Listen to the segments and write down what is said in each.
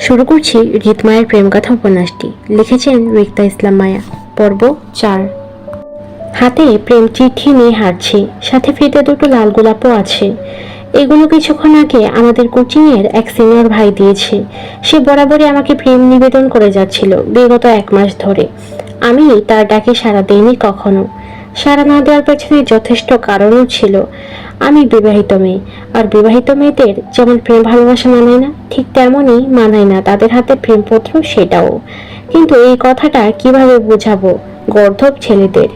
শুরু করছি রিতমায়ের প্রেমকথা উপন্যাসটি। লিখেছেন রিক্তা ইসলাম মায়া। পর্ব 4। হাতে প্রেম চিঠি নিয়ে হাঁটছি, সাথে ফিতে দুটো লাল গোলাপও আছে। এগুলো কিছুক্ষণ আগে আমাদের কোচিংয়ের এক সিনিয়র ভাই দিয়েছে। সে বরাবরই আমাকে প্রেম নিবেদন করে যাচ্ছিল বিগত 1 মাস ধরে। আমি তার ডাকে সাড়া দেইনি কখনো। সাড়া না দেওয়ার পেছনে যথেষ্ট কারণও ছিল। আমি বিবাহিত মেয়ে, আর বিবাহিত মেয়েদের যেমন প্রেম ভালোবাসা মানায় না, ঠিক তেমনই মানায় না তাদের হাতে প্রেমপত্র, সেটাও। কিন্তু এই কথাটা কিভাবে বোঝাবো গর্দভ ছেলেদের?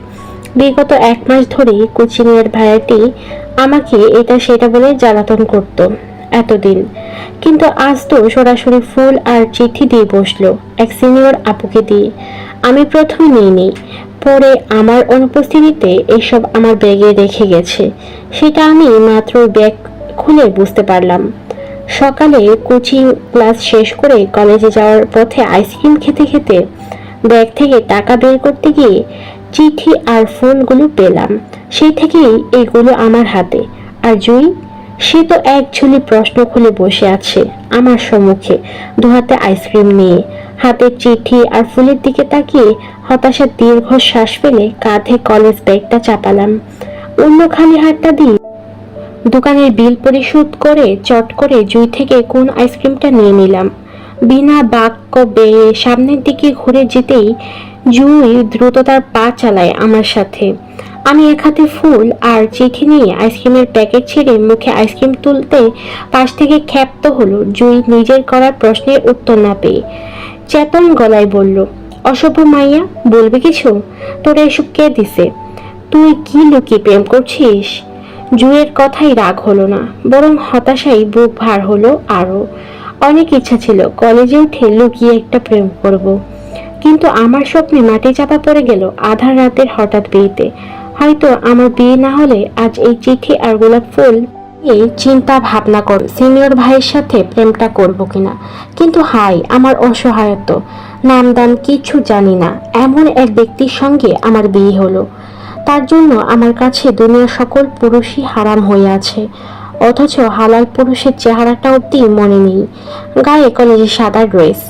বিগত 1 মাস ধরেই কোচিং এর ভাইয়াটি আমাকে এটা সেটা বলে জ্বালাতন করত এতদিন। কিন্তু আজ তো সরাসরি ফুল আর চিঠি দিয়ে বসলো এক সিনিয়র আপুকে দিয়ে। আমি প্রথমে নিইনি, পরে আমার অনুপস্থিতিতে এসব আমার ব্যাগে রেখে গেছে। সেটা আমি মাত্র ব্যাগ খুলে বুঝতে পারলাম। সকালে কোচিং ক্লাস শেষ করে কলেজে যাওয়ার পথে আইসক্রিম খেতে খেতে ব্যাগ থেকে টাকা বের করতে গিয়ে চিঠি আর ফুলগুলো পেলাম। সেই থেকেই এগুলো আমার হাতে। আর জুই, সে তো এক ঝুলি প্রশ্ন খুলে বসে আছে আমার সম্মুখে, দুহাতে আইসক্রিম নিয়ে। হাতের চিঠি আর ফুলের দিকে তাকিয়ে হতাশার দীর্ঘ শ্বাস ফেলে কাঁধে কলেজ ব্যাগটা চাপালাম। অন্য খালি হাতটা দিয়ে দোকানের বিল পরিশোধ করে চট করে জুই থেকে কোন আইসক্রিমটা নিয়ে নিলাম। বিনা বাক্য বেয়ে সামনের দিকে ঘুরে যেতেই জুই দ্রুততার পা চালায় আমার সাথে। আমি এক হাতে ফুল আর চিঠি নিয়ে আইসক্রিমের প্যাকেট ছেড়ে মুখে আইসক্রিম তুলতে পাশ থেকে ক্ষেপ্ত হলো জুই নিজের করা প্রশ্নের উত্তর না পেয়ে। চেতন গলায় বলল, অসভ্য মাইয়া, বলবি কিছু? তোরা এসব কে দিছে? তুই কি লুকিয়ে প্রেম করছিস? জুয়ের কথাই রাগ হলো না, বরং হতাশাই বুক ভার হলো আরো। অনেক ইচ্ছা ছিল কলেজে উঠে লুকিয়ে একটা প্রেম করব, কিন্তু আমার স্বপ্নে মাটি চাপা পড়ে গেল আধার রাতের হঠাৎ বিয়েতে। হয়তো আমার বিয়ে না হলে আজ এই চিঠি আর গোলাপ ফুল এই চিন্তা ভাবনা কর সিনিয়র ভাইয়ের সাথে প্রেমটা করব কিনা। কিন্তু হাই আমার অসহায়ত্ব, নামদান কিছু জানি না এমন এক ব্যক্তির সঙ্গে আমার বিয়ে হলো। তার জন্য আমার কাছে দুনিয়ার সকল পুরুষই হারাম হয়ে আছে, অথচ হালাল পুরুষের চেহারাটা অব্দি মনে নেই। গায়ে কলেজে সাদা ড্রেস,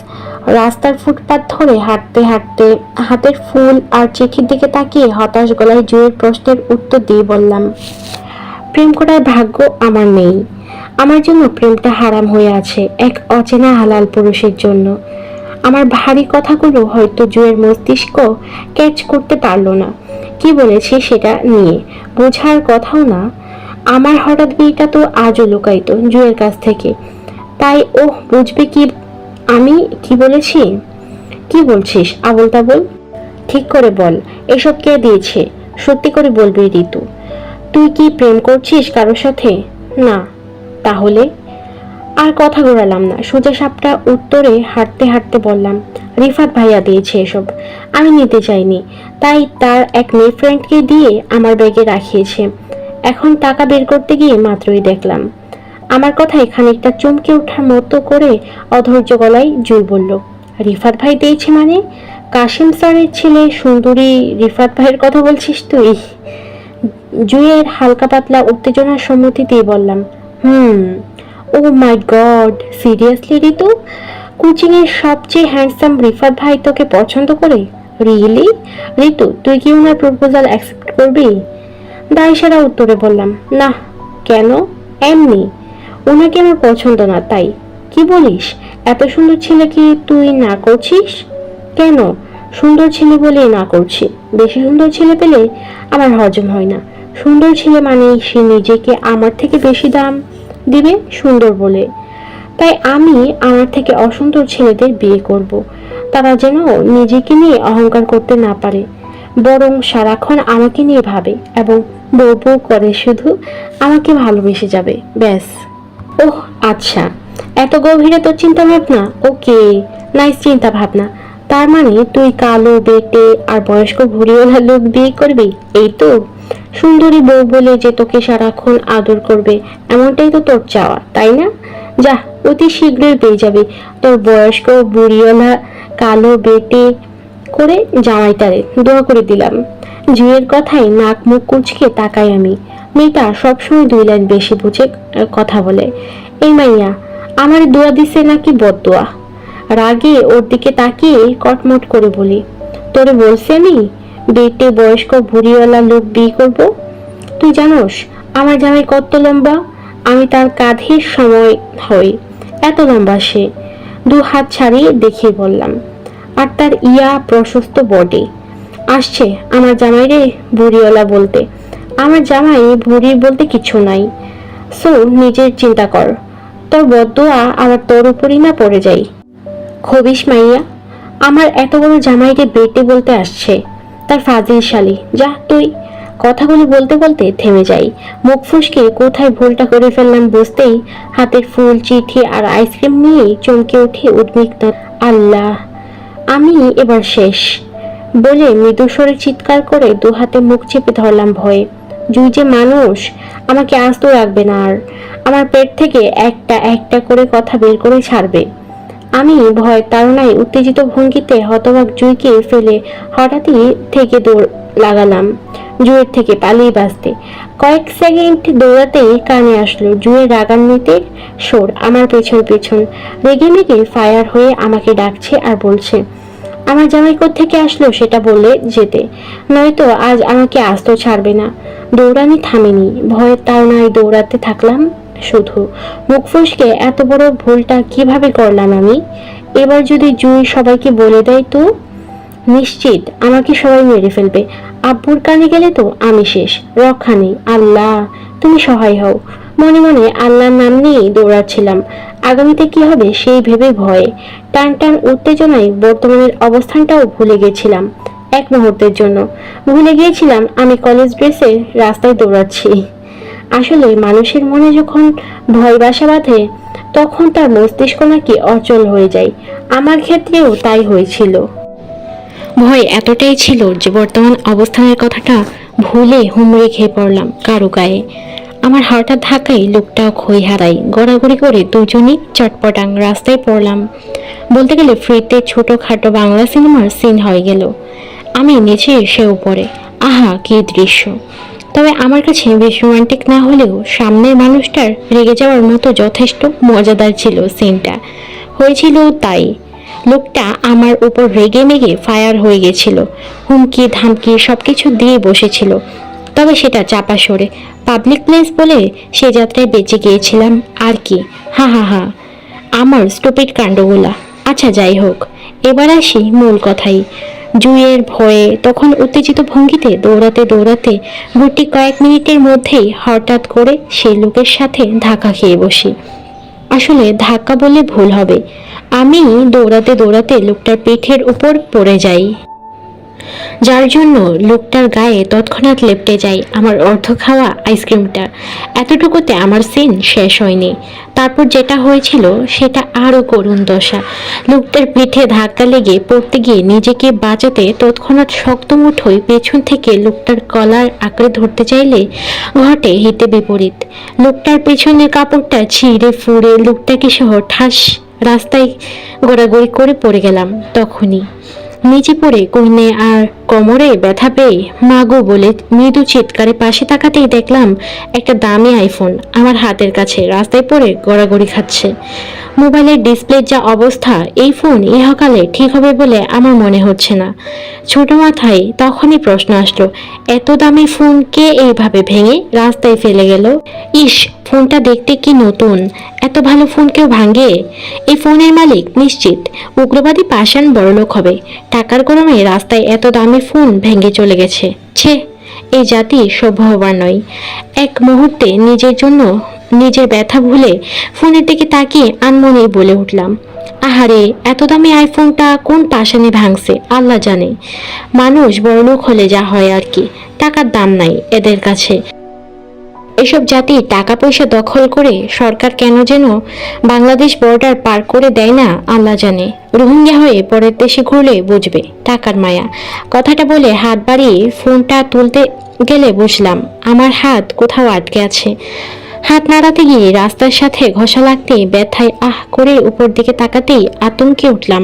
রাস্তার ফুটপাত ধরে হাঁটতে হাঁটতে হাতের ফুল আর চিঠির দিকে তাকিয়ে হতাশ গলায় জুয়ের প্রশ্নের উত্তর দিয়ে বললাম, প্রেম করার ভাগ্য আমার নেই। আমার জন্য প্রেমটা হারাম হয়ে আছে এক অচেনা হালাল পুরুষের জন্য। আমার ভারী কথাগুলো হয়তো জুয়ের মস্তিষ্ক ক্যাচ করতে পারলো না। কি বলেছে সেটা নিয়ে বোঝার কথাও না। আমার হঠাৎ বিয়েটা তো আজও লুকাইতো জুয়ের কাছ থেকে, তাই ও বুঝবে কি আমি কি বলেছি? কি বলছিস আবল তাবল? ঠিক করে বল, এসব কে দিয়েছে? সত্যি করে বলবি ঋতু, তুই কি প্রেম করছিস কারোর সাথে? না। তাহলে? আর কথা ঘোরালাম না, সোজা সাপটা উত্তরে হাঁটতে হাঁটতে বললাম, রিফাত ভাইয়া দিয়েছে এসব, আমি নিতে চাইনি, তাই তার এক মেয়ে ফ্রেন্ডকে দিয়ে আমার ব্যাগে রাখিয়েছে। এখন টাকা বের করতে গিয়ে মাত্রই দেখলাম। আমার কথায় খানিকটা চমকে ওঠার মতো করে অধৈর্য গলায় জুই বলল, রিফাত ভাই দিয়েছে মানে? কাশিম স্যারের ছেলে সুন্দরী রিফাত ভাইয়ের কথা বলছিস তুই? জুইয়ের হালকা পাতলা উত্তেজনার সম্মতি দিয়ে বললাম, ও মাই গড, সিরিয়াসলি ঋতু? কোচিং এর সবচেয়ে হ্যান্ডসাম রিফাত ভাই তোকে পছন্দ করে? রিয়েলি? ঋতু, তুই কি ওনার প্রপোজাল অ্যাকসেপ্ট করবি? দায়সারা উত্তরে বললাম, না। কেন? এমনি, ওনাকে আমার পছন্দ না তাই। কি বলিস? এত সুন্দর ছেলে কি তুই না করছিস? কেন? সুন্দর ছেলে বলেই না করছি। বেশি সুন্দর ছেলে পেলে আমার হজম হয় না। সুন্দর ছেলে মানে সে নিজেকে আমার থেকে বেশি দাম দিবে সুন্দর বলে। তাই আমি আমার থেকে অসুন্দর ছেলেদের বিয়ে করব। তারা যেন নিজেকে নিয়ে অহংকার করতে না পারে, বরং সারাক্ষণ আমাকে নিয়ে ভাবে এবং বউ বউ করে শুধু আমাকে ভালোবেসে যাবে, ব্যাস। ওহ আচ্ছা, এত গভীরে তোর চিন্তা ভাবনা? ওকে, নাইস চিন্তা ভাবনা। তার মানে তুই কালো বেটে আর বয়স্ক ভুড়িওয়ালা লোক বিয়ে করবি, এই তো? সুন্দরী বউ বলে যে তোকে সারাক্ষণ আদর করবে, এমনটাই তো তোর চাওয়া, তাই না? যা, অতি শীঘ্রই পেয়ে যাবে তোর বয়স্ক বুড়িওয়ালা কালো বেটে করে জামাইটারে, দোয়া করে দিলাম। জুয়ের কথায় নাক মুখ কুঁচকে তাকাই আমি। মেয়েটা সবসময় 2 লাইন বেশি বুঝে কথা বলে। এই মাইয়া আমার দোয়া দিছে নাকি বদদোয়া? রাগে ওর দিকে তাকিয়ে কটমট করে বলি, তোরে বলছি আমি বিয়েতে বয়স্ক ভুঁড়িওয়ালা লোক বিয়ে করব? তুই জানোস আমার জামাই কত লম্বা? আমি তার কাঁধের সময় হই, এত লম্বা সে। 2 হাত ছাড়িয়ে দেখিয়ে বললাম। আর তার ইয়া প্রশস্ত বডি। আসছে আমার জামাইরে ভুঁড়িওয়ালা বলতে। আমার জামাই ভুঁড়ি বলতে কিছু নাই। সো নিজের চিন্তা কর, তোর বদদুয়া আবার তোর উপরই না পড়ে যাই। খবিস মাইয়া, আমার এত বড় জামাইকে বেটে বলতে আসছে, তার ফাজিল শালি। যা তুই। কথাগুলো বলতে বলতে থেমে যাই। মুখ ফুসকে কোথায় ভুলটা করে ফেললাম বুঝতেই হাতের ফুল, চিঠি আর আইসক্রিম নিয়ে চমকে উঠে উদ্বিগ্ন। আল্লাহ, আমি এবার শেষ বলে মৃদু স্বরে চিৎকার করে 2 হাতে মুখ চেপে ধরলাম ভয়ে। জুই যে মানুষ, আমাকে আস্ত রাখবে না আর। আমার পেট থেকে একটা একটা করে কথা বের করে ছাড়বে। আমি ভয় তাড়নায় উত্তেজিত ভঙ্গিতে হতবাক জুইকে ফেলে হঠাৎই থেকে দৌড় লাগালাম জুয়ের থেকে পালিয়ে বাঁচতে। কয়েক সেকেন্ড দৌড়াতেই কানে আসলো জুয়ের রাগান্বিত সুর। আমার পেছন পেছন রেগে মেগে ফায়ার হয়ে আমাকে ডাকছে আর বলছে, আমার জামাই থেকে আসলো সেটা বলে যেতে, নয়তো আজ আমাকে আস্ত ছাড়বে না। দৌড়ানি থামেনি, ভয়ের তাড়নায় দৌড়াতে থাকলাম শুধু। মুখ ফসকে এত বড় ভুলটা কিভাবে করলাম আমি? এবার যদি জুই সবাইকে বলে দেয় তো নিশ্চিত আমাকে সবাই মেরে ফেলবে। আব্বুর কানে গেলে তো আমি শেষ, রক্ষা নেই। আল্লাহ তুমি সহায় হও। মনে মনে আল্লাহর নাম নিয়ে দৌড়াচ্ছিলাম। আগামীতে কি হবে সেই ভেবে ভয়ে টান টান উত্তেজনায় বর্তমানের অবস্থানটাও ভুলে গেছিলাম। এক মুহূর্তের জন্য ভুলে গিয়েছিলাম আমি কলেজ ড্রেসে রাস্তায় দৌড়াচ্ছি। আসলে মানুষের মনে যখন ভয় বাসা বাঁধে তখন তার মস্তিষ্ক নাকি অচল হয়ে যায়। আমার ক্ষেত্রেও তাই হয়েছিল। ভয় এতটাই ছিল যে বর্তমান অবস্থানের কথাটা ভুলে হুমড়ি খেয়ে পড়লাম কারো গায়ে। আমার হঠাৎ ধাক্কায় লোকটাও খই হারাই, গড়াগড়ি করে দুজনই চটপটাং রাস্তায় পড়লাম। বলতে গেলে ফ্রিতে ছোটখাটো বাংলা সিনেমার সিন হয়ে গেল। আমি নিচে এসে উপরে, আহা কি দৃশ্য! তবে আমার কাছে বেশ রোমান্টিক না হলেও সামনের মানুষটার রেগে যাওয়ার মতো যথেষ্ট মজাদার ছিল সিনটা। হয়েছিল তাই, লোকটা আমার উপর রেগে মেগে ফায়ার হয়ে গেছিল, হুমকি ধামকি সবকিছু দিয়ে বসেছিল। তবে সেটা চাপা সরে পাবলিক প্লেস বলে সে যাত্রায় বেঁচে গিয়েছিলাম আর কি। হা হা হা, আমার স্টুপিড কাণ্ডগুলা। আচ্ছা যাই হোক, এবার আসি মূল কথাই। জুইয়ের ভয়ে তখন উত্তেজিত ভঙ্গিতে দৌড়াতে দৌড়াতে গুটি কয়েক মিনিটের মধ্যেই হঠাৎ করে সেই লোকের সাথে ধাক্কা খেয়ে বসি। আসলে ধাক্কা বলে ভুল হবে, আমি দৌড়াতে দৌড়াতে লোকটার পিঠের উপর পড়ে যাই, যার জন্য লোকটার গায়ে তৎক্ষণাৎ লেপটে যায় আমার অর্ধ খাওয়া আইসক্রিমটা। এতটুকুতে আমার সিন শেষ হয়নি। তারপর যেটা হয়েছিল সেটা আরো করুণ দশা। লোকটার পিঠে ধাক্কা লেগে পড়তে গিয়ে নিজেকে বাঁচাতে তৎক্ষণাৎ শক্ত মুঠোয় পেছন থেকে লোকটার কলার আঁকড়ে ধরতে চাইলে ঘটে হিতে বিপরীত। লোকটার পেছনের কাপড়টা ছিঁড়ে ফুঁড়ে লোকটাকে সহ ঠাস রাস্তায় গোড়াগড়ি করে পড়ে গেলাম। তখনই নিচে পড়ে কইনে আর কোমরে ব্যথা পেয়ে মাগো বলে মৃদু চিৎকারে পাশে তাকাতেই দেখলাম একটা দামি আইফোন আমার হাতের কাছে রাস্তায় পড়ে গড়াগড়ি খাচ্ছে। মোবাইলের ডিসপ্লের যা অবস্থা, এই ফোন ইহকালে ঠিক হবে বলে আমার মনে হচ্ছে না। ছোট মাথায় তখনই প্রশ্ন আসলো, এত দামি ফোন কে এইভাবে ভেঙে রাস্তায় ফেলে গেল? ইস, ফোনটা দেখতে কি নতুন! এত ভালো ফোন কেউ ভাঙে? এই ফোনের মালিক নিশ্চিত উগ্রবাদী পাষাণ বড়লোক হবে। টাকার গরমে রাস্তায় এত দামি ফোন ভেঙে চলে গেছে। ছে, এই জাতি সভ্য হবার নয়। এক মুহূর্তে নিজের জন্য নিজের ব্যথা ভুলে ফোনের দিকে তাকিয়ে আনমনেই বলে উঠলাম, আহারে এত দামি আইফোনটা কোন পাষাণে ভাঙছে আল্লাহ জানে। মানুষ বড়লোক হলে যা হয় আর কি, টাকার দাম নাই এদের কাছে। এসব জাতি টাকা পয়সা দখল করে সরকার কেন যেন বাংলাদেশ বর্ডার পার করে দেয় না আল্লাহ জানে। রোহিঙ্গা হয়ে পরের দেশে ঘুরলে বুঝবে টাকার মায়া। কথাটা বলে হাত বাড়িয়ে ফোনটা তুলতে গেলে বুঝলাম আমার হাত কোথাও আটকে আছে। হাত নাড়াতে গিয়ে রাস্তার সাথে ঘষা লাগতেই ব্যথায় আহ করে উপর দিকে তাকাতেই আতঙ্কে উঠলাম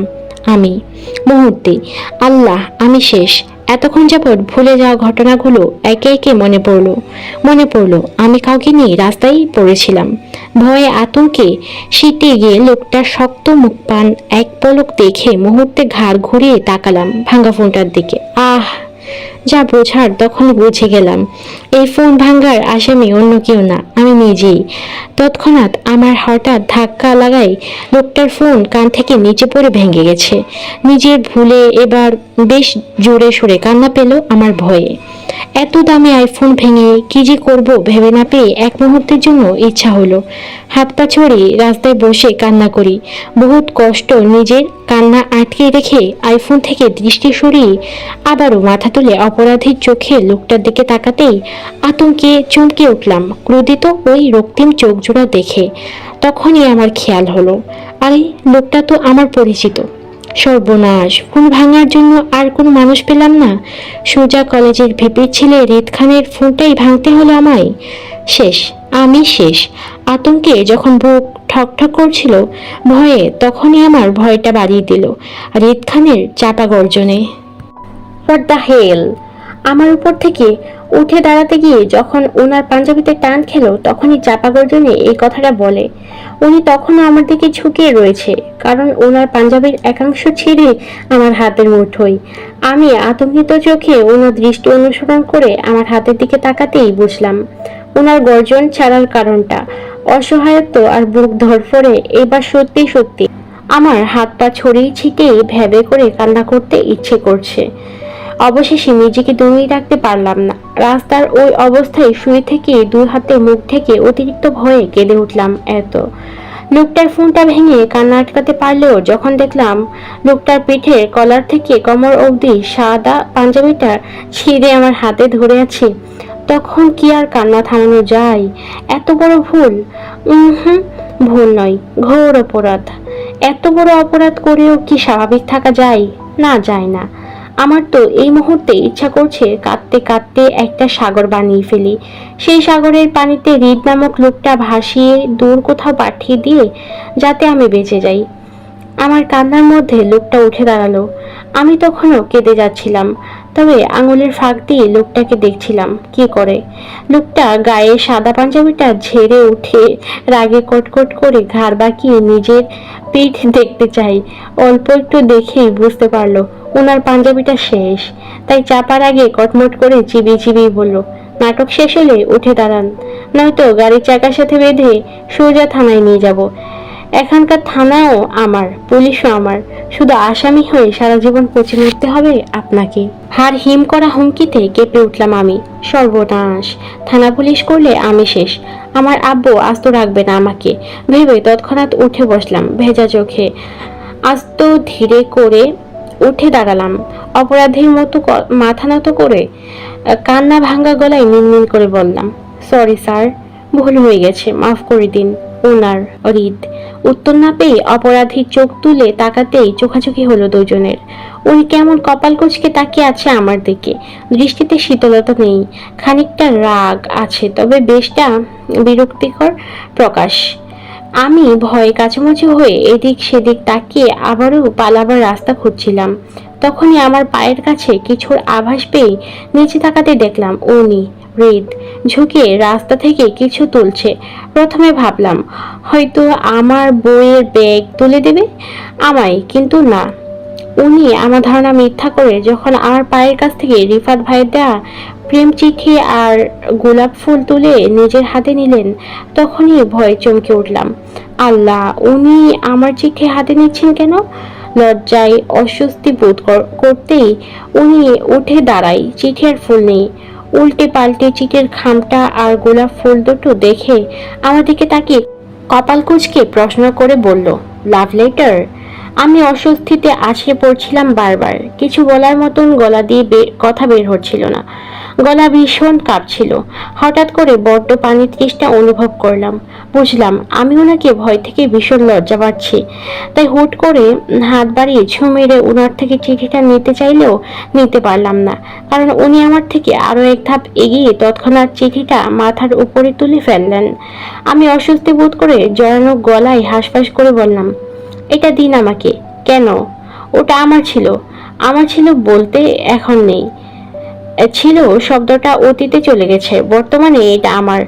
আমি। মুহূর্তে আল্লাহ আমি শেষ। এতক্ষণ যাবৎ ভুলে যাওয়া ঘটনাগুলো একে একে মনে পড়লো আমি কাউকে নিয়ে রাস্তায় পড়েছিলাম। ভয়ে আতঙ্কে শীতে গিয়ে লোকটার শক্ত মুখ পান এক পলক দেখে মুহূর্তে ঘাড় ঘুরিয়ে তাকালাম ভাঙ্গা ফোনটার দিকে। আহ, যা বোঝার তখন বুঝে গেলাম। এই ফোন ভাঙ্গার আসামি অন্য কেউ না, আমি নিজেই। তৎক্ষণাৎ আমার হঠাৎ ধাক্কা লাগায় লোকটার ফোন কান থেকে নিচে পড়ে ভেঙে গেছে। নিজের ভুলে এবার বেশ জোরে সোরে কান্না পেল আমার ভয়ে। এত দামি আইফোন ভেঙে কি যে করব ভেবে না পেয়ে এক মুহূর্তের জন্য ইচ্ছা হলো হাত পা ছড়িয়ে রাস্তায় বসে কান্না করি। বহুত কষ্ট নিজের কান্না আটকে রেখে আইফোন থেকে দৃষ্টি সরিয়ে আবারও মাথা তুলে অপরাধীর চোখে লোকটার দিকে তাকাতেই আতঙ্কে চমকে উঠলাম ক্রোধিত ওই রক্তিম চোখ জোড়া দেখে। তখনই আমার খেয়াল হলো, আরে লোকটা তো আমার পরিচিত। সর্বনাশ, ফোন ভাঙার জন্য আর কোনো মানুষ পেলাম না। সোজা কলেজের ভিপির ছেলে রিদ খানের ফোনটাই ভাঙতে হলো আমায়। শেষ, আমি শেষ। আতঙ্কে যখন বুক ঠকঠক করছিল ভয়ে, তখনই আমার ভয়টা বাড়িয়ে দিল রিদ খানের চাপা গর্জনে। What the hell! আমার উপর থেকে উঠে দাঁড়াতে গিয়ে যখন ওনার পাঞ্জাবিতে টান খেলো তখনই চাপা গর্জনে এই কথাটা বলে। উনি তখনও আমার দিকে ঝুঁকিয়ে রয়েছে, কারণ ওনার পাঞ্জাবির একাংশ ছিঁড়ে আমার হাতের মুঠোয়। আমি আতঙ্কিত চোখে ওনার দৃষ্টি অনুসরণ করে আমার হাতের দিকে তাকাতেই বুঝলাম ওনার গর্জন ছাড়ার কারণটা। অসহায়ত্ব আর বুক ধরফরে এবার সত্যি সত্যি আমার হাত পা ছড়িয়ে ছিটিয়ে ভেবে করে কান্না করতে ইচ্ছে করছে। অবশেষে নিজেকে দমিয়ে রাখতে পারলাম না। রাস্তার ওই অবস্থায় শুয়ে থেকে দুই হাতে মুখ ঢেকে অতিরিক্ত ভয়ে কেঁদে উঠলাম। এত লোকটার ফোনটা ভেঙে কান্না আটকাতে পারলেও যখন দেখলাম লোকটার পিঠের কলার থেকে কোমর অবধি সাদা পাঞ্জাবিটা ছিঁড়ে আমার হাতে ধরে আছে, তখন কি আর কান্না থামানো যায়? এত বড় ভুল! হুম, ভুল নয়, ঘোর অপরাধ। এত বড় অপরাধ করেও কি স্বাভাবিক থাকা যায়? না, যায় না। আমার তো এই মুহূর্তে ইচ্ছা করছে কাঁদতে কাঁদতে একটা সাগর বানিয়ে ফেলি। সেই সাগরের পানিতে হৃদ নামক লোকটা ভাসিয়ে দূর কোথাও পাঠিয়ে দিয়ে যাতে আমি বেঁচে যাই। আমার কান্নার মধ্যে লোকটা উঠে দাঁড়ালো। আমি তখনও কেঁদে যাচ্ছিলাম, তবে আঙুলের ফাঁক দিয়ে লোকটাকে দেখছিলাম কি করে। লোকটা গায়ে সাদা পাঞ্জাবিটা ঝেড়ে উঠে রাগে কটকট করে ঘাড় বাঁকিয়ে নিজের পিঠ দেখতে চাই। অল্প একটু দেখেই বুঝতে পারলো ওনার পাঞ্জাবিটা শেষ, তাই চাপার আগে কটমট করে চিবিয়ে চিবিয়ে বলল, নাটক শেষ হলে উঠে দাঁড়ান, নয়তো গাড়ির চাকার সাথে বেঁধে সোজা থানায় নিয়ে যাব। এখানকার থানাও আমার, পুলিশও আমার, শুধু আসামি হয়ে সারা জীবন পচে মরতে হবে আপনাকে। হার হিম করা হুমকিতে কেঁপে উঠলাম আমি। সর্বনাশ, থানা পুলিশ করলে আমি শেষ। আমার আব্বু আস্ত রাখবে না আমাকে ভেবে তৎক্ষণাৎ উঠে বসলাম ভেজা চোখে। আস্ত ধীরে করে উঠে দাঁড়ালাম, অপরাধীর মতো মাথা নত করে কান্না ভাঙ্গা গলায় মিনমিন করে বললাম, সরি স্যার, ভুল হয়ে গেছে, মাফ করে দিন। ওনার হৃদ উত্তর না পেয়ে অপরাধীর চোখ তুলে তাকাতেই চোখাচোখি হলো দুজনের। উনি কেমন কপাল কুঁচকে তাকিয়ে আছে আমার দিকে। দৃষ্টিতে শীতলতা নেই, খানিকটা রাগ আছে, তবে বেশটা বিরক্তিকর প্রকাশ। আমি ভয়ে কাছামাছি হয়ে এদিক সেদিক তাকিয়ে আবারও পালাবার রাস্তা খুঁজছিলাম। তখনই আমার পায়ের কাছে কিছুর আভাস পেয়ে নিচে তাকাতে দেখলাম উনি হৃদ ঝুঁকে রাস্তা থেকে কিছু তুলছে। প্রথমে ভাবলাম হয়তো আমার বইয়ের ব্যাগ তুলে দেবে আমায়, কিন্তু না। উনি আমার ধারণা মিথ্যা করে যখন আমার পায়ের কাছ থেকে রিফাত ভাইয়ের দেয়া প্রেম চিঠি আর গোলাপ ফুল তুলে নিজের হাতে নিলেন, তখনই ভয়ে চমকে উঠলাম। আল্লাহ, উনি আমার চিঠি হাতে নিচ্ছেন কেন? লজ্জায় অস্বস্তি বোধ করতেই উনি উঠে দাঁড়ায়। চিঠি আর ফুল নেই। উল্টে পাল্টে চিঠির খামটা আর গোলাপ ফুল দুটো দেখে আমার দিকে তাকিয়ে কপাল কুঁচকে প্রশ্ন করে বলল, লাভ লেটার? আমি অস্বস্তিতে আছড়ে পড়ছিলাম বারবার। কিছু বলার মতন গলা দিয়ে কথা বের হচ্ছিল না। গলা ভীষণ কাঁপছিল। হঠাৎ করে বড্ড পানির তৃষ্ণা অনুভব করলাম। বুঝলাম আমি ওনাকে ভয় থেকে ভীষণ লজ্জা পাচ্ছি। তাই হুট করে হাত বাড়িয়ে ছু মেরে ওনার থেকে চিঠিটা নিতে চাইলেও নিতে পারলাম না, কারণ উনি আমার থেকে আরো এক ধাপ এগিয়ে তৎক্ষণাৎ চিঠিটা মাথার উপরে তুলে ফেললেন। আমি অস্বস্তি বোধ করে জড়ানো গলায় হাঁসফাঁস করে বললাম, এটা দিন আমাকে। কেন? ওটা আমার ছিল। আমার ছিল বলতে এখন নেই। ছিল শব্দটা অতীতে চলে গেছে, বর্তমানে এটা আমার।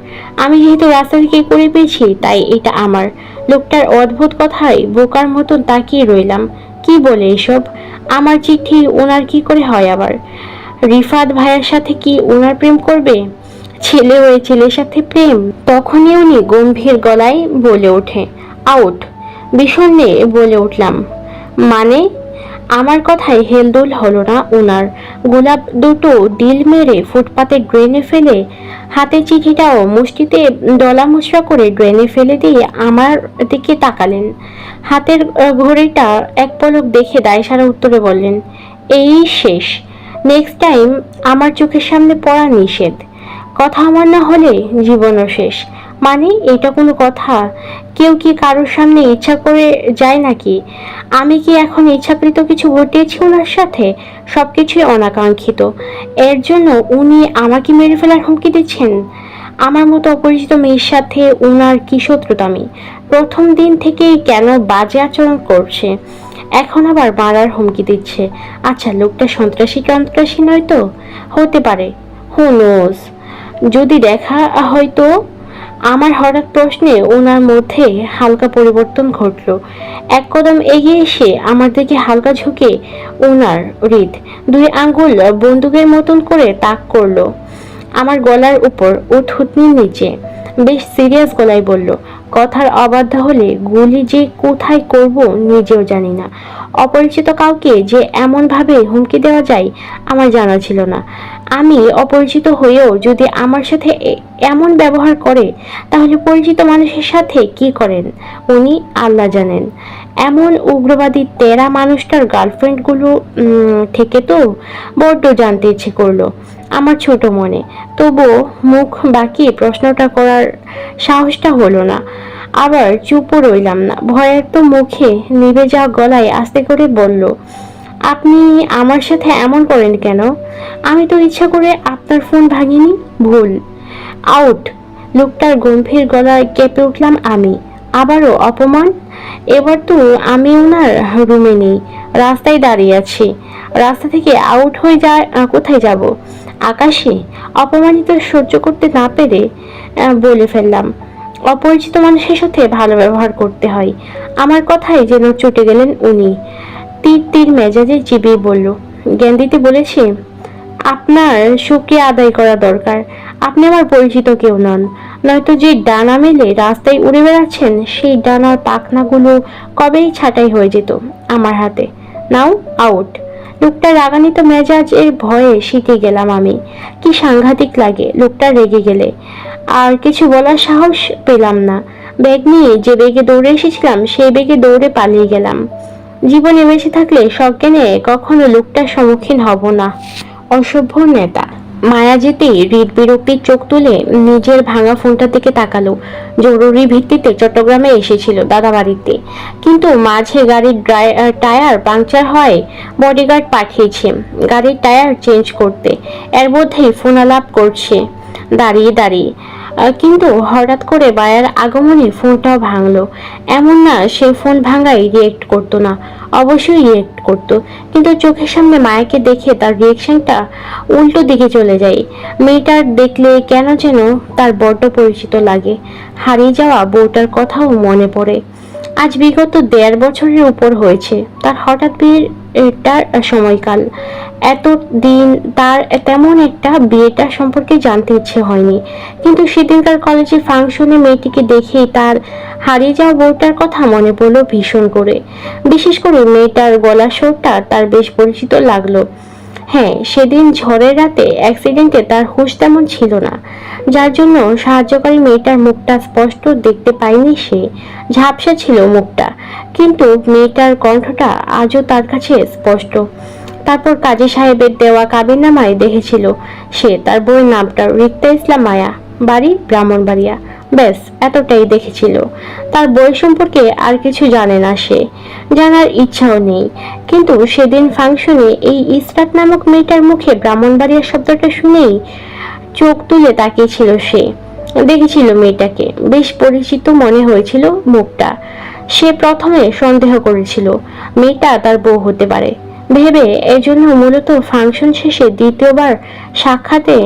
আমি যেহেতু রাস্তা থেকে করে পেয়েছি তাই এটা আমার। লোকটার অদ্ভুত কথায় বোকার মতন তাকিয়ে রইলাম। কি বলে এসব? আমার চিঠি ওনার কি করে হয় আবার? রিফাত ভাইয়ের সাথে কি ওনার প্রেম করবে? ছেলে ওই ছেলের সাথে প্রেম? তখনই উনি গম্ভীর গলায় বলে ওঠে, আউট। বিষণ্ণে বলে উঠলাম, মানে? আমার কথায় হেলদোল হলো না ওনার। গোলাপ দুটো ডিল মেরে ফুটপাতে ড্রেনে ফেলে, হাতে চিঠিটাও মুষ্টিতে ডলা মুচড়া করে ড্রেনে ফেলে দিয়ে আমার দিকে তাকালেন। হাতের ঘড়িটা এক পলক দেখে দায়সারা উত্তরে বললেন, এই শেষ। নেক্সট টাইম আমার চোখের সামনে পড়া নিষেধ। কথা আমার না হলে জীবনও শেষ। মানে এটা কোনো কথা? কেউ কি কারোর সামনে ইচ্ছা করে যায় নাকি? আমি কি এখন ইচ্ছাকৃত কিছু ঘটিয়েছি ওনার সাথে? সবকিছুই অনাকাঙ্ক্ষিত। এর জন্য উনি আমাকে মেরে ফেলার হুমকি দিচ্ছেন? আমার মতো অপরিচিত মেয়ের সাথে ওনার কি শত্রুতামি? প্রথম দিন থেকেই কেন বাজে আচরণ করছে, এখন আবার মারার হুমকি দিচ্ছে? আচ্ছা, লোকটা সন্ত্রাসী টন্ত্রাসী নয় তো? হতে পারে, হু নোজ। যদি দেখা হয়তো। আমার হঠাৎ প্রশ্নে ওনার মধ্যে হালকা পরিবর্তন ঘটল। এক কদম এগিয়ে এসে আমার দিকে হালকা ঝুঁকে ওনার হৃদ দুই আঙ্গুল বন্দুকের মতন করে তাক করলো আমার গলার উপর ও থুতনির নিচে। বেশ সিরিয়াস গলায় বলল, কথার অবাধ্য হলে গুলি যে কোথায় করব নিজেও জানি না। অপরিচিত কাউকে যে এমন ভাবে হুমকি দেওয়া যায় আমার জানা ছিল না। আমি অপরিচিত হয়েও যদি আমার সাথে এমন ব্যবহার করে, তাহলে পরিচিত মানুষের সাথে কি করেন উনি আল্লাহ জানেন। এমন উগ্রবাদী তেরা মানুষটার গার্লফ্রেন্ডগুলো থেকে তো বড্ড জানতে ইচ্ছে করলো আমার ছোট মনে। তবুও মুখ বাঁকিয়ে প্রশ্নটা করার সাহসটা হলো না। আবার চুপও রইলাম না। ভয়ের তো মুখে নিভে যাওয়া গলায় আস্তে করে বলল, আপনি আমার সাথে এমন করেন কেন? আমি তো ইচ্ছা করে আপনার ফোন ভাঙিনি। ভুল। আউট। লোকটার গম্ভীর গলায় কেঁপে উঠলাম আমি। আবারও অপমান? এবার তো আমি ওনার রুমে নেই, রাস্তায় দাঁড়িয়ে আছি। রাস্তা থেকে আউট হয়ে যায় কোথায় যাব? আকাশে? অপমানিত সহ্য করতে না পেরে বলে ফেললাম, অপরিচিত মানুষের সাথে ভালো ব্যবহার করতে হয়। আমার কথায় যেন চটে গেলেন উনি। তীর তীর মেজাজে চিবিয়ে বলল, জ্ঞান দিতে বলেছি? আপনার শুকরিয়া আদায় করা দরকার। আপনি আমার পরিচিত কেউ নন। নয়তো যে ডানা মেলে রাস্তায় উড়ে বেড়াচ্ছেন, সেই ডানার পাখনাগুলো কবেই ছাঁটাই হয়ে যেত আমার হাতে। নাও আউট। লোকটা রাগান্বিত মেজাজের ভয়ে শিখে গেলাম আমি। কি সাংঘাতিক লাগে লোকটা রেগে গেলে। আর কিছু বলার সাহস পেলাম না। ব্যাগ নিয়ে যে বেগে দৌড়ে এসেছিলাম সেই বেগে দৌড়ে পালিয়ে গেলাম। জীবনে বেঁচে থাকলে সজ্ঞানে কখনো লোকটার সম্মুখীন হব না। অসভ্য নেতা। মায়া যেতেই হৃদ বিরক্তির চোখ তুলে নিজের ভাঙা ফোনটার দিকে তাকালো। জরুরি ভিত্তিতে চট্টগ্রামে এসেছিল দাদা বাড়িতে, কিন্তু মাঝে গাড়ির টায়ার পাংচার হয় বডিগার্ড পাঠিয়েছে গাড়ির টায়ার চেঞ্জ করতে। এর মধ্যেই ফোন আলাপ করছে দাঁড়িয়ে দাঁড়িয়ে। কিন্তু হঠাৎ করে বায়ার আগমনে ফোনটাও ভাঙলো। এমন না সে ফোন ভাঙায় রিয়েক্ট করতো না, অবশ্যই রিয়েক্ট করতো, কিন্তু চোখের সামনে মায়াকে দেখে তার রিয়েকশনটা উল্টো দিকে চলে যায়। মেয়েটার দেখলে কেন যেন তার বড্ড পরিচিত লাগে। হারিয়ে যাওয়া বউটার কথাও মনে পড়ে। আজ বিগত 1.5 বছরের উপর হয়েছে তার হঠাৎ বিয়েটার সময়কাল। এতদিন তার তেমন একটা বিয়েটা সম্পর্কে জানতে ইচ্ছে হয়নি, কিন্তু সেদিনকার কলেজে ফাংশনে মেয়েটিকে দেখেই তার হারিয়ে যাওয়া বউটার কথা মনে পড়লো ভীষণ করে। বিশেষ করে মেয়েটার গলার স্বরটা তার বেশ পরিচিত লাগলো। হ্যাঁ, সেদিন ঝড়ের রাতে অ্যাক্সিডেন্টে তার হুঁশ তেমন ছিল না, যার জন্য সাহায্যকারী মেয়েটার মুখটা স্পষ্ট দেখতে পায়নি সে। ঝাপসা ছিল মুখটা, কিন্তু মেয়েটার কণ্ঠটা আজও তার কাছে স্পষ্ট। তারপর কাজী সাহেবের দেওয়া কাবিননামায় দেখেছিল সে তার বইয়ের নামটা রিক্তা ইসলাম মায়া, বাড়ি ব্রাহ্মণবাড়িয়া। ব্যাস এতটাই দেখেছিল। তার বই সম্পর্কে আর কিছু জানে না সে, জানার ইচ্ছাও নেই। কিন্তু সেদিন ফাংশনে এই ইসরাত নামক মেয়েটার মুখে ব্রাহ্মণবাড়িয়া শব্দটা শুনেই চোখ তুলে তাকিয়েছিল সে। দেখেছিল মেয়েটাকে, বেশ পরিচিত মনে হয়েছিল মুখটা। সে প্রথমে সন্দেহ করেছিল মেয়েটা তার বউ হতে পারে। ভেবে এজন্য মূলত ফাংশন শেষে দ্বিতীয়বার সাক্ষাতে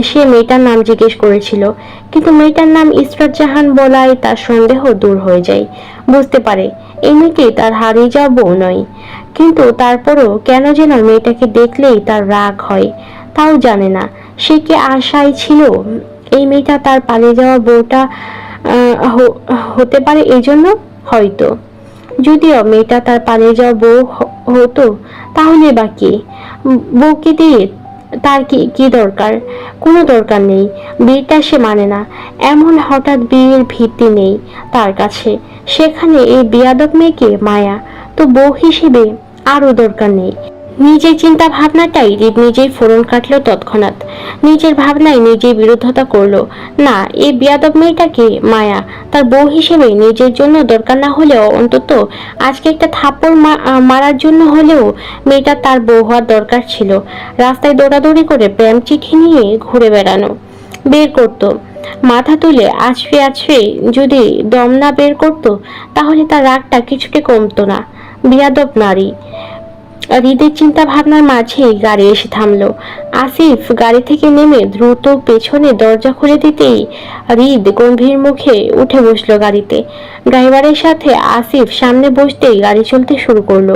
সে মেয়েটার নাম জিজ্ঞেস করেছিল, কিন্তু মেয়েটার নাম ইসরাত জাহান বলায় তার সন্দেহ দূর হয়ে যায়। বুঝতে পারে এই মেয়েটি তার হারিয়ে যাওয়া বউ নয়, কিন্তু তারপরও কেন যেন মেয়েটাকে দেখলেই তার রাগ হয়। তাও জানে না সে কি আশায় ছিল এই মেয়েটা তার পালিয়ে যাওয়া বউটা হতে পারে। এই জন্য হয়তো, যদিও মেয়েটা তার পালিয়ে যাওয়া বউ হতো তাহলে বা কি, বউকে দিয়ে তার কি কি দরকার? কোনো দরকার নেই। বিয়েটা সে মানে না, এমন হঠাৎ বিয়ের ভিত্তি নেই তার কাছে। সেখানে এই বেয়াদব মেয়েকে মায়া তো বউ হিসেবে আরো দরকার নেই। নিজের চিন্তা ভাবনাটাই হৃদ নিজেই ফোড়ন কাটলো তৎক্ষণাৎ। নিজের ভাবনায় নিজেই বিরোধিতা করলো। না, এই বেয়াদব মেয়েটাকে মায়া তার বউ হিসেবে নিজের জন্য দরকার না হলেও অন্তত আজকে একটা থাপ্পড় মারার জন্য হলেও মেয়েটা তার বউ হওয়ার দরকার ছিল। রাস্তায় দৌড়াদৌড়ি করে প্রেম চিঠি নিয়ে ঘুরে বেড়ানো বের করতো, মাথা তুলে আছড়ে আছড়ে যদি দম না বের করতো তাহলে তার রাগটা কিছুটা কমতো না। বেয়াদব নারী। হৃদের চিন্তা ভাবনার মাঝে গাড়ি এসে থামলো। আসিফ গাড়ি থেকে নেমে দ্রুত পেছনে দরজা খুলে দিতেই হৃদ গম্ভীর মুখে উঠে বসলো গাড়িতে। ড্রাইভারের সাথে আসিফ সামনে বসতেই গাড়ি চলতে শুরু করলো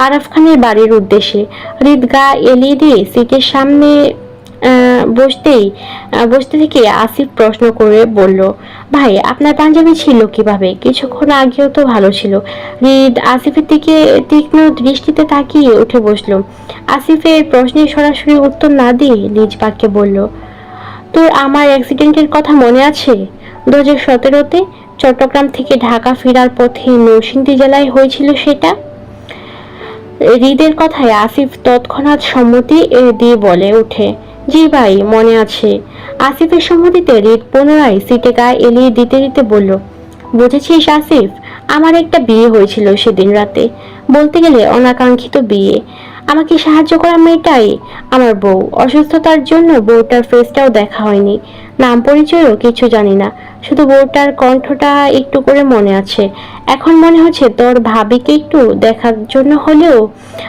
আরাফ খানের বাড়ির উদ্দেশ্যে। হৃদ গা এলিয়ে দিয়ে সিটের সামনে বসতে থেকে আসিফ প্রশ্ন করে বলল, ভাই আপনার পাঞ্জাবি ছিল কিভাবে? কিছুক্ষণ আগেও তো ভালো ছিল। হৃদ আসিফের দিকে তীক্ষ্ণ দৃষ্টিতে তাকিয়ে উঠে বসল। আসিফের প্রশ্নের সরাসরি উত্তর না দিয়ে নিজ বাক্যে বলল, তোর আমার অ্যাক্সিডেন্টের কথা মনে আছে? 2017-তে চট্টগ্রাম থেকে ঢাকা ফেরার পথে নরসিংদী জেলায় হয়েছিল সেটা। হৃদের কথায় আসিফ তৎক্ষণাৎ সম্মতি দিয়ে বলে ওঠে, জি ভাই মনে আছে। আসিফের সম্মতিতে হৃদ পুনরায় সিটে গা এলিয়ে দিতে দিতে বলল, বুঝেছিস আসিফ, আমার একটা বিয়ে হয়েছিল সেদিন রাতে। বলতে গেলে অনাকাঙ্ক্ষিত বিয়ে। আমাকে সাহায্য করা মেয়েটাই আমার বউ। অসুস্থতার জন্য বউটার ফেসটাও দেখা হয়নি, নাম পরিচয়ও কিছু জানি না, শুধু বউটার কণ্ঠটা একটু করে মনে আছে। এখন মনে হচ্ছে তোর ভাবিকে একটু দেখার জন্য হলেও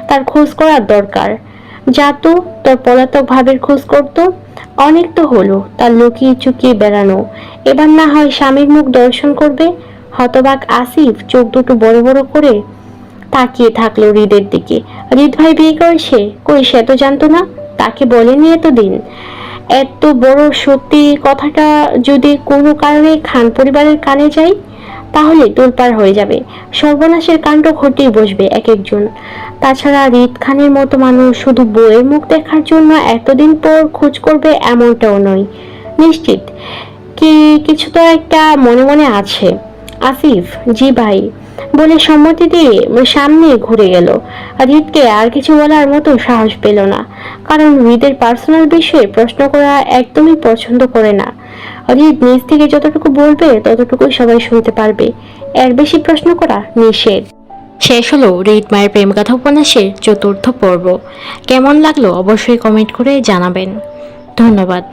তার খোঁজ করার দরকার। যা তো তোর পলাতক ভাবের খোঁজ করতো। অনেক তো হলো তার লুকিয়ে চুকিয়ে বেড়ানো, এবার না হয় স্বামীর মুখ দর্শন করবে। হতবাক আসিফ চোখ দুটো বড় বড় করে তাকিয়ে থাকলো হৃদের দিকে। হৃদ ভাই বিয়ে করেছে? কই, সে তো জানতো না, তাকে বলেনি এতদিন। এত বড় সত্যি কথাটা যদি কোনো কারণে খান পরিবারের কানে যায় তাহলে তোলপাড় হয়ে যাবে, সর্বনাশের কাণ্ড ঘটিয়ে বসবে এক একজন। তাছাড়া হৃদ খানের মতো মানুষ শুধু বউয়ের মুখ দেখার জন্য এতদিন পর খোঁজ করবে এমনটাও নয়। নিশ্চিত কি কিছু তো একটা মনে মনে আছে। আসিফ জি ভাই বলে সম্মতি দিয়ে সামনে ঘুরে গেল। হৃদকে আর কিছু বলার মতো সাহস পেল না, কারণ হৃদের পার্সোনাল বিষয়ে প্রশ্ন করা একদমই পছন্দ করে না। হৃদ নিজ থেকে যতটুকু বলবে ততটুকুই সবাই শুনতে পারবে, এর বেশি প্রশ্ন করা নিষেধ। শেষ হলো হৃদ মায়ের প্রেম কথা উপন্যাসের 4র্থ পর্ব। কেমন লাগলো অবশ্যই কমেন্ট করে জানাবেন। ধন্যবাদ।